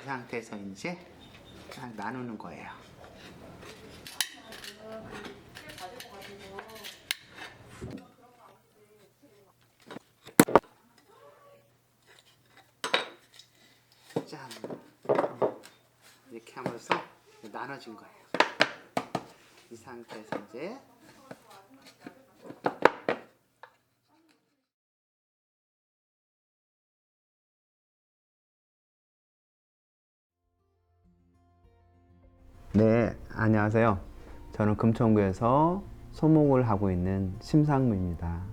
상태에서 이제 딱 나누는 거예요. 짠! 이렇게 하면서 나눠진 거예요. 이 상태에서 이제 네, 안녕하세요. 저는 금천구에서 소목을 하고 있는 심상무입니다.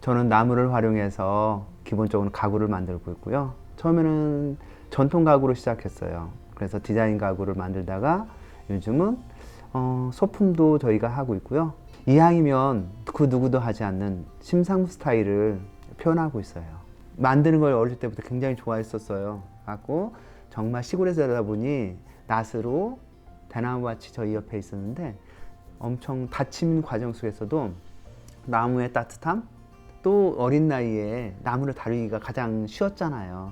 저는 나무를 활용해서 기본적으로 가구를 만들고 있고요. 처음에는 전통 가구로 시작했어요. 그래서 디자인 가구를 만들다가 요즘은 소품도 저희가 하고 있고요. 이왕이면 그 누구도 하지 않는 심상무 스타일을 표현하고 있어요. 만드는 걸 어릴 때부터 굉장히 좋아했었어요. 갖고 정말 시골에서 살다 보니 낫으로 대나무밭이 저희 옆에 있었는데 엄청 다친 과정 속에서도 나무의 따뜻함, 또 어린 나이에 나무를 다루기가 가장 쉬웠잖아요.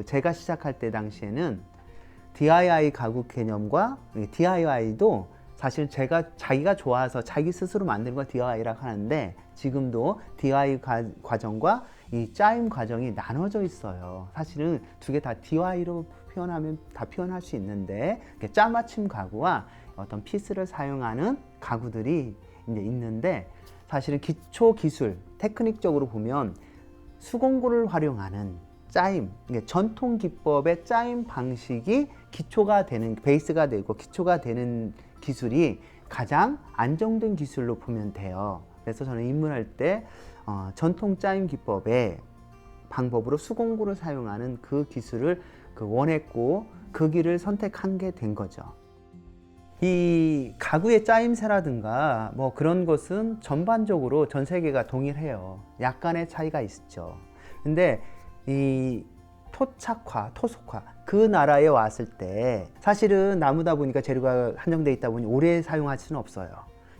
제가 시작할 때 당시에는 DIY 가구 개념과 DIY도 사실 자기가 좋아서 자기 스스로 만드는 걸 DIY라고 하는데, 지금도 DIY 과정과 이 짜임 과정이 나눠져 있어요. 사실은 두 개 다 DIY로 표현하면 다 표현할 수 있는데, 짜맞춤 가구와 어떤 피스를 사용하는 가구들이 이제 있는데, 사실은 기초 기술, 테크닉적으로 보면 수공구를 활용하는 짜임, 전통 기법의 짜임 방식이 기초가 되는, 베이스가 되고 기초가 되는 기술이 가장 안정된 기술로 보면 돼요. 그래서 저는 입문할 때 전통 짜임 기법의 방법으로 수공구를 사용하는 그 기술을 원했고, 그 길을 선택한 게 된 거죠. 이 가구의 짜임새라든가 뭐 그런 것은 전반적으로 전 세계가 동일해요. 약간의 차이가 있죠. 근데 이 토착화, 토속화, 그 나라에 왔을 때 사실은 나무다 보니까 재료가 한정되어 있다 보니 오래 사용할 수는 없어요.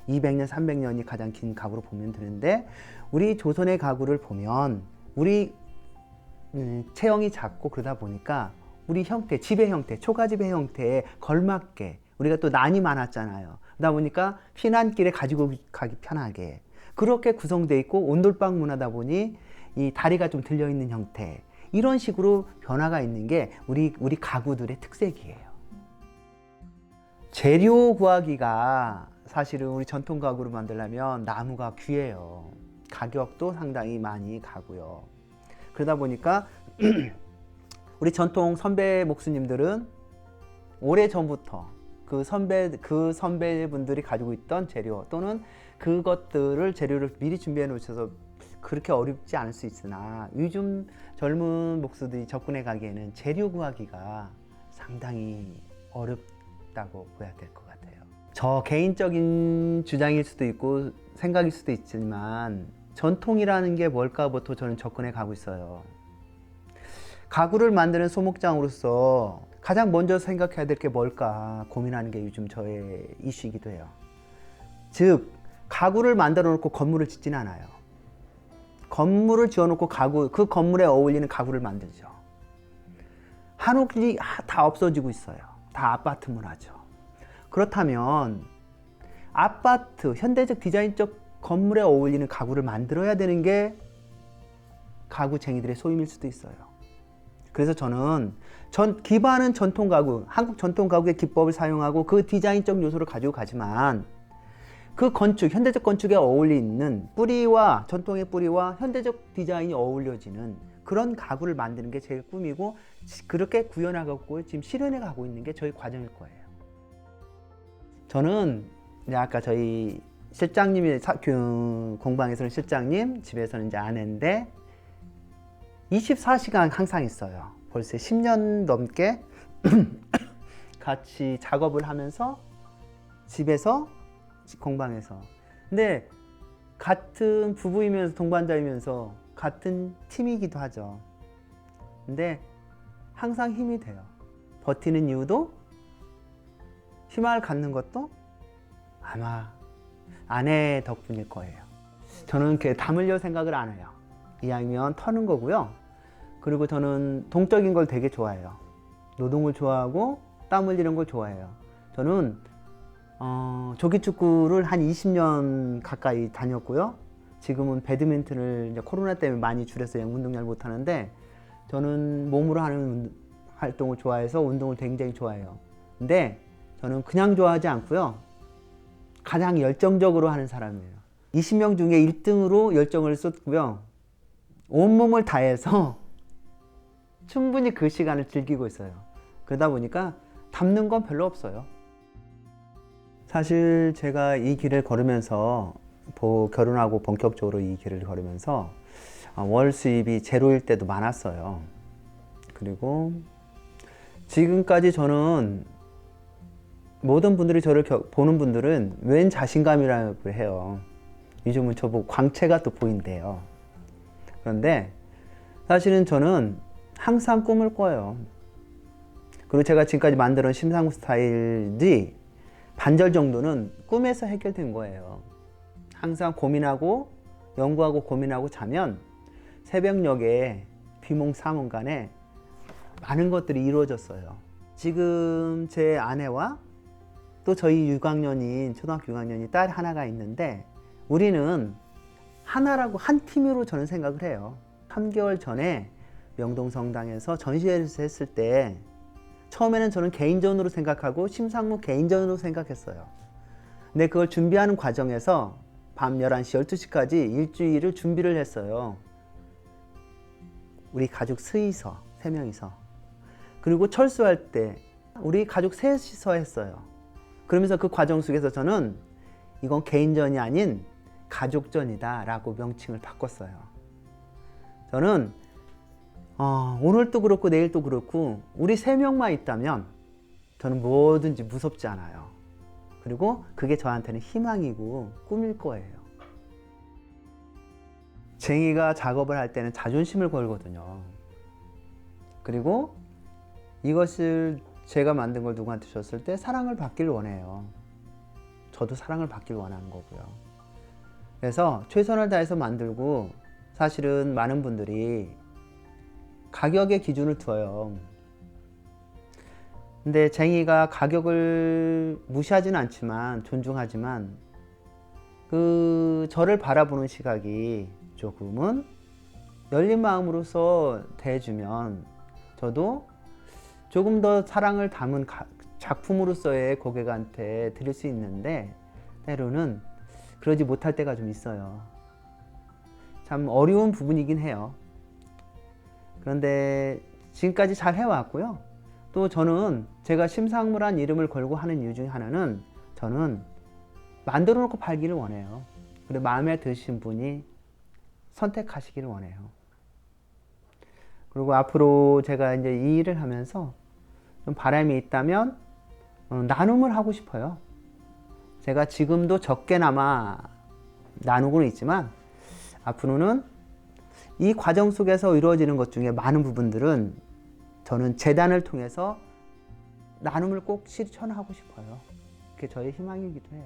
200년, 300년이 가장 긴 가구로 보면 되는데, 우리 조선의 가구를 보면 우리 체형이 작고 그러다 보니까 우리 형태, 집의 형태, 초가집의 형태에 걸맞게 우리가 또 난이 많았잖아요. 그러다 보니까 피난길에 가지고 가기 편하게 그렇게 구성되어 있고, 온돌방 문화다 보니 이 다리가 좀 들려 있는 형태, 이런 식으로 변화가 있는 게 우리 가구들의 특색이에요. 재료 구하기가 사실은 우리 전통 가구를 만들려면 나무가 귀해요. 가격도 상당히 많이 가고요. 그러다 보니까 우리 전통 선배 목수님들은 오래 전부터 그 선배분들이 가지고 있던 재료 또는 그것들을 재료를 미리 준비해 놓으셔서 그렇게 어렵지 않을 수 있으나, 요즘 젊은 목수들이 접근해 가기에는 재료 구하기가 상당히 어렵다고 봐야 될 것 같아요. 저 개인적인 주장일 수도 있고 생각일 수도 있지만, 전통이라는 게 뭘까부터 저는 접근해 가고 있어요. 가구를 만드는 소목장으로서 가장 먼저 생각해야 될 게 뭘까 고민하는 게 요즘 저의 이슈이기도 해요. 즉, 가구를 만들어 놓고 건물을 짓진 않아요. 건물을 지어 놓고 그 건물에 어울리는 가구를 만들죠. 한옥이 다 없어지고 있어요. 다 아파트 문화죠. 그렇다면 아파트, 현대적 디자인적 건물에 어울리는 가구를 만들어야 되는 게 가구쟁이들의 소임일 수도 있어요. 그래서 저는 기반은 전통 가구, 한국 전통 가구의 기법을 사용하고 그 디자인적 요소를 가지고 가지만, 그 건축, 현대적 건축에 어울리는 뿌리와 전통의 뿌리와 현대적 디자인이 어울려지는 그런 가구를 만드는 게 제 꿈이고, 그렇게 구현하고 지금 실현해 가고 있는 게 저희 과정일 거예요. 저는 아까 저희 실장님이 공방에서는 실장님, 집에서는 이제 아내인데 24시간 항상 있어요. 벌써 10년 넘게 같이 작업을 하면서, 집에서 공방에서. 근데 같은 부부이면서 동반자이면서 같은 팀이기도 하죠. 근데 항상 힘이 돼요. 버티는 이유도, 희망을 갖는 것도 아마 아내 덕분일 거예요. 저는 이렇게 담으려 생각을 안 해요. 이왕이면 터는 거고요. 그리고 저는 동적인 걸 되게 좋아해요. 노동을 좋아하고 땀 흘리는 걸 좋아해요. 저는 조기 축구를 한 20년 가까이 다녔고요. 지금은 배드민턴을 이제 코로나 때문에 많이 줄여서 운동량을 못 하는데 저는 몸으로 하는 활동을 좋아해서 운동을 굉장히 좋아해요. 근데 저는 그냥 좋아하지 않고요. 가장 열정적으로 하는 사람이에요. 20명 중에 1등으로 열정을 쏟고요. 온몸을 다해서 충분히 그 시간을 즐기고 있어요. 그러다 보니까 담는 건 별로 없어요. 사실 제가 이 길을 걸으면서 결혼하고 본격적으로 이 길을 걸으면서 월 수입이 제로일 때도 많았어요. 그리고 지금까지 저는 모든 분들이 저를 보는 분들은 웬 자신감이라고 해요. 요즘은 저보고 광채가 또 보인대요. 그런데 사실은 저는 항상 꿈을 꿔요. 그리고 제가 지금까지 만들어온 심상구 스타일이 반절 정도는 꿈에서 해결된 거예요. 항상 고민하고 연구하고 고민하고 자면 새벽녘에 비몽사몽간에 많은 것들이 이루어졌어요. 지금 제 아내와 또 저희 초등학교 6학년이 딸 하나가 있는데 우리는 하나라고 한 팀으로 저는 생각을 해요. 3개월 전에 명동성당에서 전시회를 했을 때 처음에는 저는 개인전으로 생각하고 심상무 개인전으로 생각했어요. 근데 그걸 준비하는 과정에서 밤 11시, 12시까지 일주일을 준비를 했어요. 우리 가족 스이서, 3명이서. 그리고 철수할 때 우리 가족 셋이서 했어요. 그러면서 그 과정 속에서 저는 이건 개인전이 아닌 가족전이다 라고 명칭을 바꿨어요. 저는 오늘도 그렇고 내일도 그렇고 우리 3명만 있다면 저는 뭐든지 무섭지 않아요. 그리고 그게 저한테는 희망이고 꿈일 거예요. 쟁이가 작업을 할 때는 자존심을 걸거든요. 그리고 이것을 제가 만든 걸 누구한테 줬을 때 사랑을 받길 원해요. 저도 사랑을 받길 원하는 거고요. 그래서 최선을 다해서 만들고 사실은 많은 분들이 가격의 기준을 둬요. 근데 쟁이가 가격을 무시하지는 않지만 존중하지만 저를 바라보는 시각이 조금은 열린 마음으로서 대해주면 저도 조금 더 사랑을 담은 작품으로서의 고객한테 드릴 수 있는데 때로는 그러지 못할 때가 좀 있어요. 참 어려운 부분이긴 해요. 그런데 지금까지 잘 해왔고요. 또 저는 제가 심상무란 이름을 걸고 하는 이유 중에 하나는 저는 만들어 놓고 팔기를 원해요. 그리고 마음에 드신 분이 선택하시기를 원해요. 그리고 앞으로 제가 이제 이 일을 하면서 좀 바람이 있다면 나눔을 하고 싶어요. 제가 지금도 적게나마 나누고는 있지만 앞으로는 이 과정 속에서 이루어지는 것 중에 많은 부분들은 저는 재단을 통해서 나눔을 꼭 실천하고 싶어요. 그게 저의 희망이기도 해요.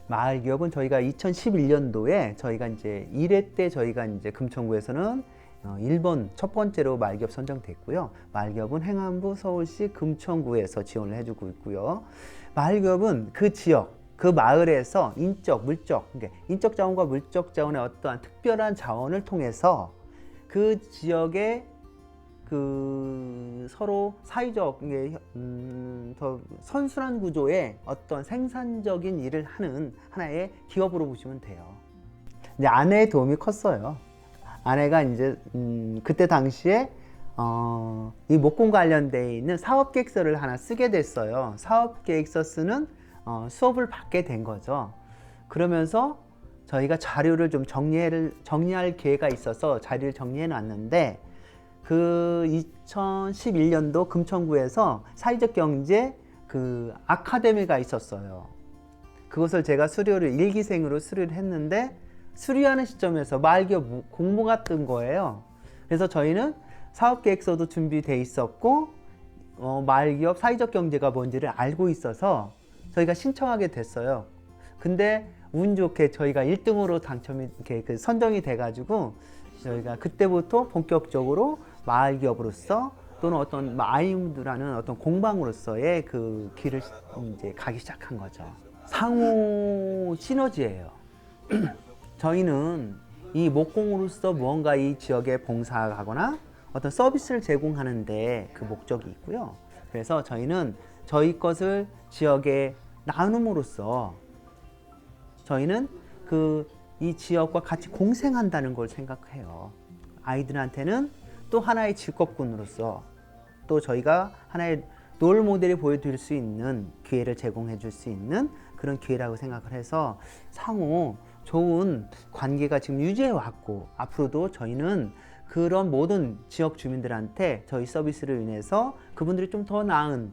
마을기업은 저희가 2011년도에 저희가 이제 1회 때 저희가 이제 금천구에서는 1번 첫 번째로 마을기업 선정됐고요. 마을기업은 행안부 서울시 금천구에서 지원을 해주고 있고요. 마을기업은 그 지역, 그 마을에서 인적, 물적, 그러니까 인적 자원과 물적 자원의 어떠한 특별한 자원을 통해서 그 지역의 서로 사회적, 더 선순환 구조의 어떤 생산적인 일을 하는 하나의 기업으로 보시면 돼요. 이제 아내의 도움이 컸어요. 아내가 이제 그때 당시에 이 목공 관련돼 있는 사업계획서를 하나 쓰게 됐어요. 사업계획서 쓰는 수업을 받게 된 거죠. 그러면서 저희가 자료를 좀 정리할 기회가 있어서 자료를 정리해 놨는데 그 2011년도 금천구에서 사회적 경제 아카데미가 있었어요. 그것을 제가 일기생으로 수료를 했는데 수료하는 시점에서 마을기업 공모가 뜬 거예요. 그래서 저희는 사업계획서도 준비돼 있었고 마을기업 사회적 경제가 뭔지를 알고 있어서 저희가 신청하게 됐어요. 근데 운 좋게 저희가 1등으로 선정이 돼가지고 저희가 그때부터 본격적으로 마을 기업으로서 또는 어떤 아이들하는 어떤 공방으로서의 그 길을 이제 가기 시작한 거죠. 상호 시너지예요. 저희는 이 목공으로서 무언가 이 지역에 봉사하거나 어떤 서비스를 제공하는데 그 목적이 있고요. 그래서 저희는 저희 것을 지역에 나눔으로써 저희는 이 지역과 같이 공생한다는 걸 생각해요. 아이들한테는 또 하나의 직업군으로서 또 저희가 하나의 롤 모델이 보여드릴 수 있는 기회를 제공해 줄 수 있는 그런 기회라고 생각을 해서 상호 좋은 관계가 지금 유지해 왔고 앞으로도 저희는 그런 모든 지역 주민들한테 저희 서비스를 인해서 그분들이 좀 더 나은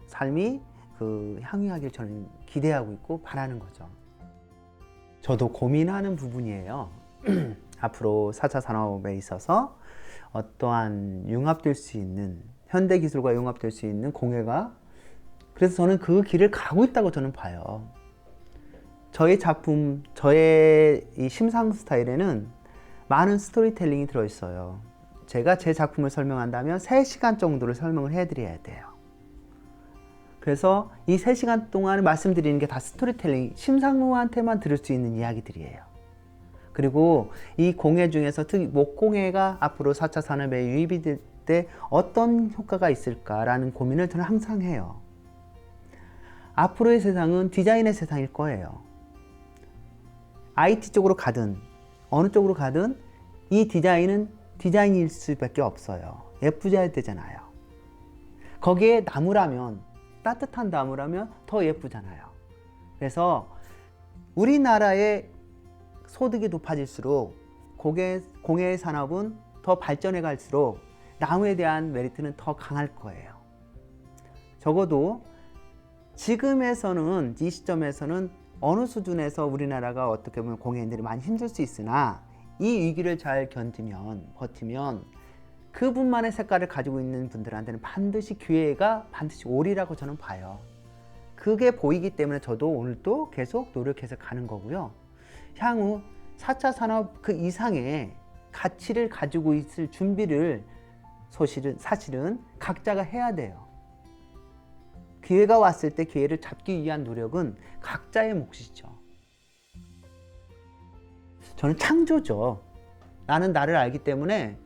삶이 향유하길 저는 기대하고 있고 바라는 거죠. 저도 고민하는 부분이에요. 앞으로 4차 산업에 있어서 어떠한 융합될 수 있는 현대 기술과 융합될 수 있는 공예가 그래서 저는 그 길을 가고 있다고 저는 봐요. 저의 작품, 저의 이 심상 스타일에는 많은 스토리텔링이 들어있어요. 제가 제 작품을 설명한다면 3시간 정도를 설명을 해드려야 돼요. 그래서 이 3시간 동안 말씀드리는 게 다 스토리텔링, 심상무한테만 들을 수 있는 이야기들이에요. 그리고 이 공예 중에서 특히 목공예가 앞으로 4차 산업에 유입이 될 때 어떤 효과가 있을까라는 고민을 저는 항상 해요. 앞으로의 세상은 디자인의 세상일 거예요. IT 쪽으로 가든 어느 쪽으로 가든 이 디자인은 디자인일 수밖에 없어요. 예쁘져야 되잖아요. 거기에 나무라면 따뜻한 나무라면 더 예쁘잖아요. 그래서 우리나라의 소득이 높아질수록 공예 산업은 더 발전해 갈수록 나무에 대한 메리트는 더 강할 거예요. 적어도 지금에서는 이 시점에서는 어느 수준에서 우리나라가 어떻게 보면 공예인들이 많이 힘들 수 있으나 이 위기를 잘 견디면 버티면 그분만의 색깔을 가지고 있는 분들한테는 반드시 기회가 반드시 오리라고 저는 봐요. 그게 보이기 때문에 저도 오늘도 계속 노력해서 가는 거고요. 향후 4차 산업 그 이상의 가치를 가지고 있을 준비를 사실은 각자가 해야 돼요. 기회가 왔을 때 기회를 잡기 위한 노력은 각자의 몫이죠. 저는 창조죠. 나는 나를 알기 때문에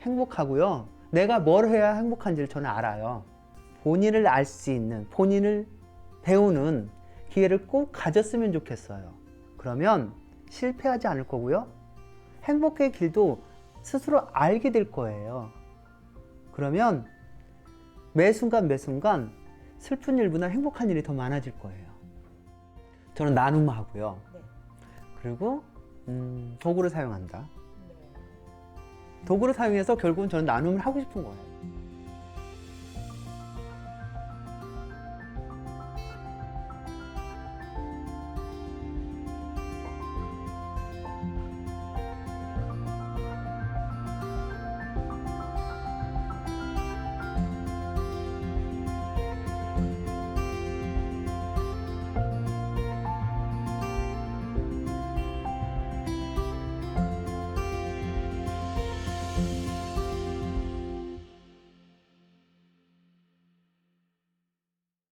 행복하고요. 내가 뭘 해야 행복한지를 저는 알아요. 본인을 알 수 있는, 본인을 배우는 기회를 꼭 가졌으면 좋겠어요. 그러면 실패하지 않을 거고요. 행복의 길도 스스로 알게 될 거예요. 그러면 매 순간 슬픈 일보다 행복한 일이 더 많아질 거예요. 저는 나눔하고요. 네. 그리고 도구를 사용한다. 도구를 사용해서 결국은 저는 나눔을 하고 싶은 거예요.